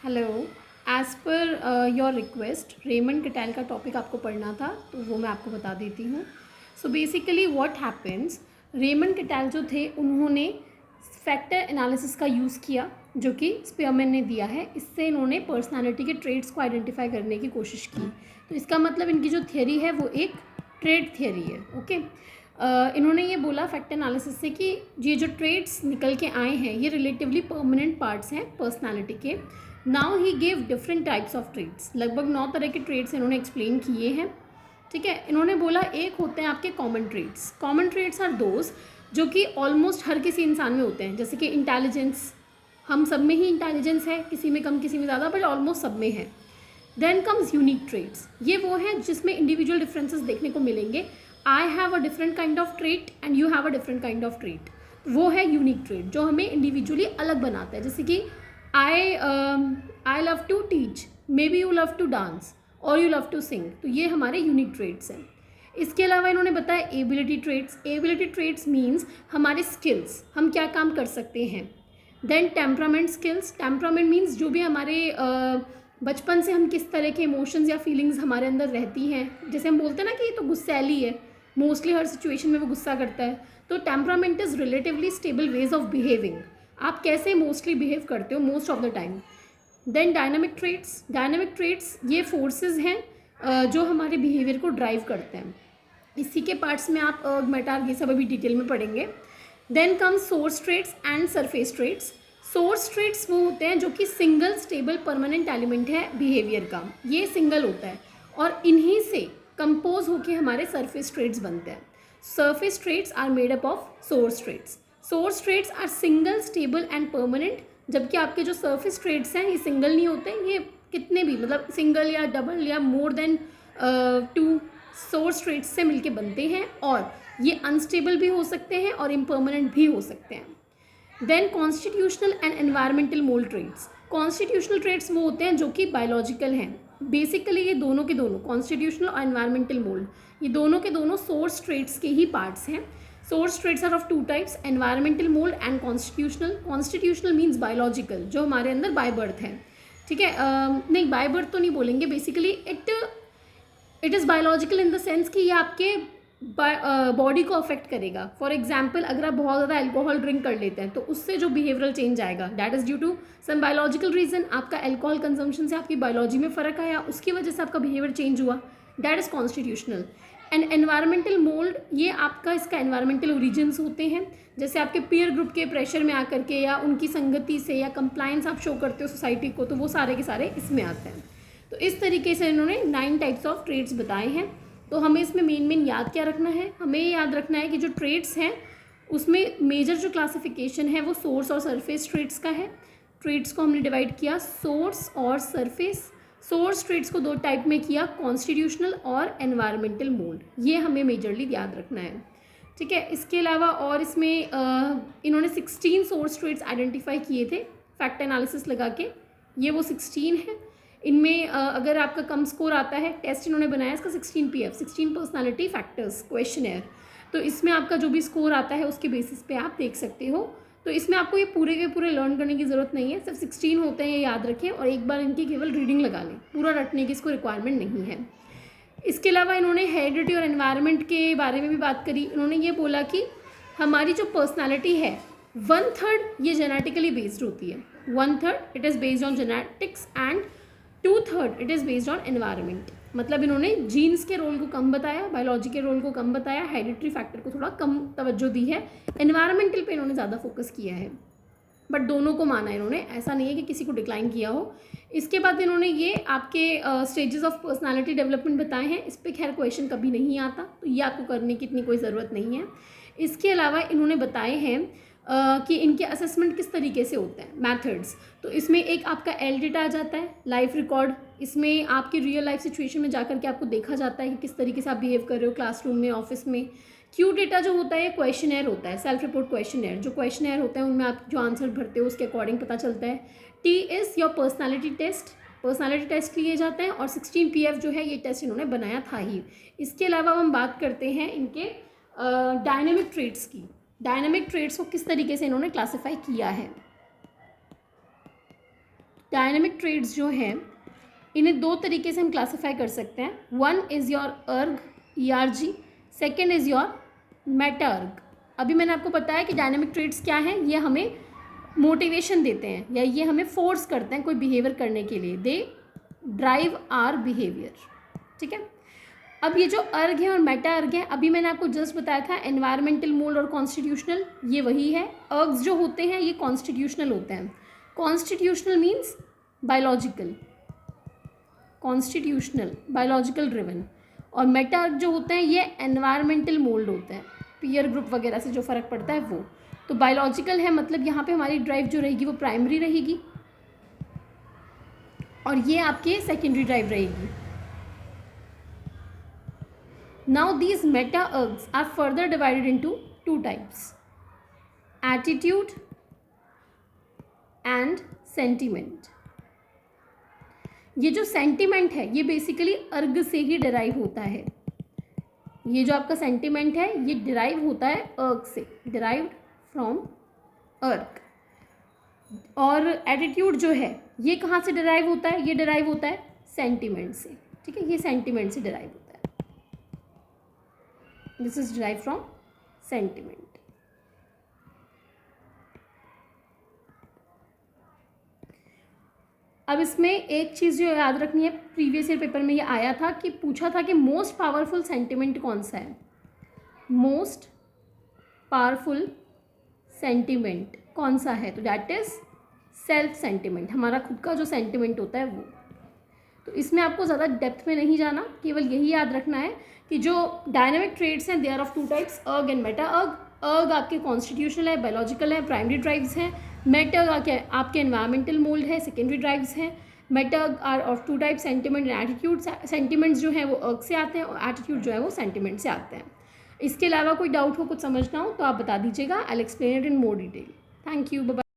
Hello. As per your request Raymond Cattell का topic आपको पढ़ना था, तो वो मैं आपको बता देती हूँ। So basically what happens, Raymond Cattell जो थे उन्होंने फैक्टर एनालिसिस का यूज़ किया जो कि स्पीयरमैन ने दिया है। इससे इन्होंने पर्सनालिटी के ट्रेड्स को आइडेंटिफाई करने की कोशिश की। तो इसका मतलब इनकी जो थियरी है वो एक ट्रेड थियरी है। ओके। इन्होंने ये बोला फैक्टर एनालिसिस से कि ये जो ट्रेड्स निकल के आए हैं ये रिलेटिवली परमानेंट पार्ट्स हैं पर्सनालिटी के। Now he gave different types of traits, लगभग 9 तरह के ट्रेड्स इन्होंने एक्सप्लेन किए हैं। ठीक है। इन्होंने बोला एक होते हैं आपके common traits. Common traits are those जो कि ऑलमोस्ट हर किसी इंसान में होते हैं, जैसे कि इंटेलिजेंस, हम सब में ही इंटेलिजेंस है, किसी में कम किसी में ज़्यादा, बट ऑलमोस्ट सब में है। देन कम्स यूनिक ट्रेड्स, ये वो हैं जिसमें इंडिविजुअल डिफरेंसेस देखने को मिलेंगे। I have a different kind of trait and you have a different kind of trait, वो है यूनिक ट्रेड जो हमें इंडिविजुअली अलग बनाता है। जैसे कि I love to teach, maybe you love to dance और यू लव टू सिंग, तो ये हमारे यूनिक ट्रेड्स हैं। इसके अलावा इन्होंने बताया ability traits. Ability traits means हमारे स्किल्स, हम क्या काम कर सकते हैं। Then temperament skills, temperament means जो भी हमारे बचपन से हम किस तरह के इमोशंस या फीलिंग्स हमारे अंदर रहती हैं। जैसे हम बोलते हैं ना कि ये तो गुस्सैली है, मोस्टली हर सिचुएशन में वो गुस्सा करता है, तो temperament is relatively stable ways of behaving, आप कैसे मोस्टली बिहेव करते हो most of the time. Then dynamic traits, dynamic traits ये फोर्सेस हैं जो हमारे बिहेवियर को ड्राइव करते हैं। इसी के पार्ट्स में आप मेटार ये सब अभी डिटेल में पढ़ेंगे। Then come source traits and surface traits. Source traits वो होते हैं जो कि सिंगल स्टेबल परमानेंट एलिमेंट है बिहेवियर का, ये सिंगल होता है और इन्हीं से कंपोज होके हमारे सरफेस ट्रेट्स बनते हैं। Surface traits are made up of source traits. Source traits are single stable and permanent, जबकि आपके जो सरफेस ट्रेट्स हैं ये सिंगल नहीं होते, ये कितने भी मतलब सिंगल या डबल या मोर देन 2 सोर्स ट्रेट्स से मिलके बनते हैं और ये अनस्टेबल भी हो सकते हैं और इम्परमानेंट भी हो सकते हैं। Then constitutional and environmental mould traits. Constitutional traits वो होते हैं जो कि बायोलॉजिकल हैं। बेसिकली ये दोनों के दोनों कॉन्स्टिट्यूशनल और एनवायरमेंटल मोल्ड, ये दोनों के दोनों सोर्स ट्रेट्स के ही पार्ट्स हैं। Source traits are of 2 types, environmental mould and constitutional. Constitutional means biological, जो हमारे अंदर बाय बर्थ है। ठीक है। नहीं, बाय बर्थ तो नहीं बोलेंगे, basically it is biological in the sense कि ये आपके बॉडी को अफेक्ट करेगा। फॉर एग्जाम्पल अगर आप बहुत ज़्यादा अल्कोहल ड्रिंक कर लेते हैं तो उससे जो बिहेवियरल चेंज आएगा that is due to some biological reason. आपका अल्कोहल कंजम्पशन से आपकी बायोलॉजी में फ़र्क आया, उसकी वजह से आपका बिहेवियर चेंज हुआ, that is constitutional. And environmental mould, ये आपका इसका एनवायरमेंटल ओरिजिन्स होते हैं, जैसे आपके पीयर ग्रुप के प्रेशर में आकर के या उनकी संगति से या कंप्लायंस आप शो करते हो सोसाइटी को, तो वो सारे के सारे इसमें आते हैं। तो इस तरीके से इन्होंने 9 टाइप्स ऑफ ट्रेड्स बताए हैं। तो हमें इसमें मेन याद क्या रखना है, हमें याद रखना है कि जो ट्रेड्स हैं उसमें मेजर जो क्लासिफिकेशन है वो सोर्स और सरफेस ट्रेड्स का है। ट्रेड्स को हमने डिवाइड किया सोर्स और सरफेस। सोर्स ट्रेड्स को 2 टाइप में किया, कॉन्स्टिट्यूशनल और एनवायरमेंटल मोल्ड, ये हमें मेजरली याद रखना है। ठीक है। इसके अलावा और इसमें इन्होंने 16 सोर्स ट्रेड्स आइडेंटिफाई किए थे फैक्टर एनालिसिस लगा के, ये वो 16 है। इनमें अगर आपका कम स्कोर आता है, टेस्ट इन्होंने बनाया इसका 16 PF, 16 पर्सनालिटी फैक्टर्स क्वेश्चनर, तो इसमें आपका जो भी स्कोर आता है उसके बेसिस पे आप देख सकते हो। तो इसमें आपको ये पूरे के पूरे लर्न करने की ज़रूरत नहीं है, सिर्फ 16 होते हैं ये याद रखें और एक बार इनकी केवल रीडिंग लगा लें, पूरा रटने की इसको रिक्वायरमेंट नहीं है। इसके अलावा इन्होंने हेरिडिटी और एनवायरनमेंट के बारे में भी बात करी। इन्होंने ये बोला कि हमारी जो पर्सनालिटी है 1/3 ये जेनेटिकली बेस्ड होती है, 1/3 it is based on genetics and 2/3 it is based on environment. मतलब इन्होंने जीन्स के रोल को कम बताया, बायोलॉजी के रोल को कम बताया, हेरिडिटरी फैक्टर को थोड़ा कम तवज्जो दी है, एनवायरमेंटल पे इन्होंने ज़्यादा फोकस किया है, बट दोनों को माना इन्होंने, ऐसा नहीं है कि किसी को डिक्लाइन किया हो। इसके बाद इन्होंने ये आपके स्टेजेस ऑफ पर्सनालिटी डेवलपमेंट बताए हैं, इस पर खैर क्वेश्चन कभी नहीं आता, तो ये आपको करने की इतनी कोई ज़रूरत नहीं है। इसके अलावा इन्होंने बताए हैं कि इनके असेसमेंट किस तरीके से होते हैं, मेथड्स। तो इसमें एक आपका एल डेटा आ जाता है, लाइफ रिकॉर्ड, इसमें आपकी रियल लाइफ सिचुएशन में जाकर के आपको देखा जाता है कि किस तरीके से आप बिहेव कर रहे हो क्लासरूम में, ऑफिस में। क्यू डेटा जो होता है क्वेश्चनर होता है, सेल्फ रिपोर्ट क्वेश्चनर, जो क्वेश्चनर होता है उनमें आप जो आंसर भरते हो उसके अकॉर्डिंग पता चलता है। T is your personality test, personality test लिए जाते हैं और 16 PF जो है ये टेस्ट इन्होंने बनाया था ही। इसके अलावा हम बात करते हैं इनके डायनेमिक ट्रेट्स की। डायनेमिक ट्रेट्स को किस तरीके से इन्होंने क्लासीफाई किया है। डायनेमिक ट्रेड्स जो हैं इन्हें दो तरीके से हम क्लासीफाई कर सकते हैं. वन इज़ योर अर्ग ERG, second is your Meta अर्ग. अभी मैंने आपको बताया कि डायनेमिक ट्रेड्स क्या हैं. ये हमें मोटिवेशन देते हैं या ये हमें फोर्स करते हैं कोई बिहेवियर करने के लिए. They drive are behaviour. ठीक है. अब ये जो अर्ग है और मेटा अर्ग है, अभी मैंने आपको जस्ट बताया था एनवायरमेंटल मोल्ड और कॉन्स्टिट्यूशनल, ये वही है. अर्ग्स जो होते हैं ये कॉन्स्टिट्यूशनल होते हैं. Constitutional means biological, constitutional biological driven. और मेटा अर्ग जो होते हैं ये एनवायरमेंटल मोल्ड होते हैं, पीयर ग्रुप वगैरह से जो फ़र्क पड़ता है वो. तो बायोलॉजिकल है मतलब यहाँ पे हमारी ड्राइव जो रहेगी वो प्राइमरी रहेगी और ये आपके सेकेंडरी ड्राइव रहेगी. Now these meta ergs are further divided into two types, attitude and sentiment. ये जो सेंटिमेंट है ये बेसिकली अर्ग से ही डिराइव होता है. ये जो आपका सेंटिमेंट है ये डिराइव होता है अर्ग से, डिराइव्ड फ्रॉम अर्ग. और एटीट्यूड जो है ये कहाँ से डिराइव होता है, ये डिराइव होता है सेंटिमेंट से. ठीक है, ये सेंटिमेंट से डिराइव होता है. This is derived from sentiment. अब इसमें एक चीज़ जो याद रखनी है, प्रीवियस ईयर पेपर में ये आया था कि पूछा था कि मोस्ट पावरफुल सेंटिमेंट कौन सा है. मोस्ट पावरफुल सेंटिमेंट कौन सा है, तो दैट इज सेल्फ सेंटिमेंट. हमारा खुद का जो सेंटिमेंट होता है वो. तो इसमें आपको ज़्यादा डेप्थ में नहीं जाना, केवल यही याद रखना है कि जो डायनामिक ट्रेड्स हैं they are of two types, erg and meta erg. Erg आपके कॉन्स्टिट्यूशनल है, बायोलॉजिकल है, प्राइमरी ड्राइव्स हैं. मेटा अर्ग आपके एनवायरमेंटल मोल्ड है, सेकेंडरी ड्राइव्स हैं. Meta erg are of two type, sentiment and attitude. Sentiments जो हैं वो अर्ग से आते हैं और एटीट्यूड जो है वो सेंटिमेंट से आते हैं. इसके अलावा कोई डाउट हो, कुछ समझना हो तो आप बता दीजिएगा. I will explain it in more detail. Thank you. Bye.